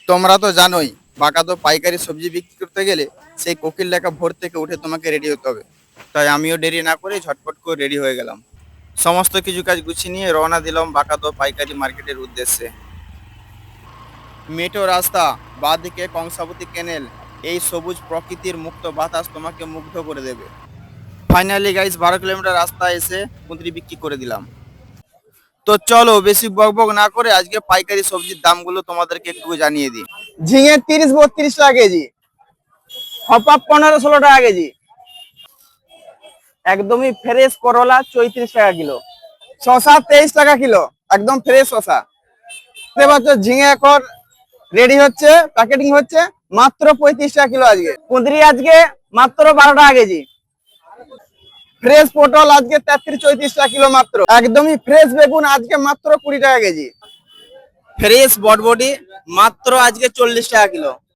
তোমরা তো জানোই, বাঁকাতো পাইকারি সবজি বিক্রি করতে গেলে সেই কোকিল ডাকা ভোর থেকে উঠে তোমাকে রেডি হতে হবে। তাই আমিও দেরি না করে ঝটপট করে রেডি হয়ে গেলাম। সমস্ত কিছু কাজ গুছিয়ে নিয়ে রওনা দিলাম বাঁকাতো পাইকারি মার্কেটের উদ্দেশ্যে। মেঠো রাস্তা, বাঁদিকে কংসাবতী ক্যানেল, এই সবুজ প্রকৃতির মুক্ত বাতাস তোমাকে মুগ্ধ করে দেবে। ফাইনালি গাইস 12 কিলোমিটার রাস্তা এসে কুঁদরি বিক্রি করে দিলাম। তো চলো বেশি বকবক না করে আজকে পাইকারি সবজির দামগুলো তোমাদেরকে একটু জানিয়ে দিই। ঝিঙে 30-32 টাকা কেজি, হপা 15-16 টাকা কেজি, একদমই ফ্রেশ করলা 34 টাকা কিলো, শসা 23 টাকা কিলো, একদম ফ্রেশ শসা। দেখতে পাচ্ছ ঝিঙে এখন রেডি হচ্ছে, প্যাকেটিং হচ্ছে, মাত্র 35 টাকা কিলো। আজকে কুঁদরি আজকে মাত্র 12 টাকা কেজি। ফ্রেশ পটল আজকে 33-34 টাকা কিলো মাত্র। একদমই ফ্রেশ বেগুন আজকে মাত্র 20 টাকা কেজি। ফ্রেশ বটবটি মাত্র আজকে 40 টাকা কিলো।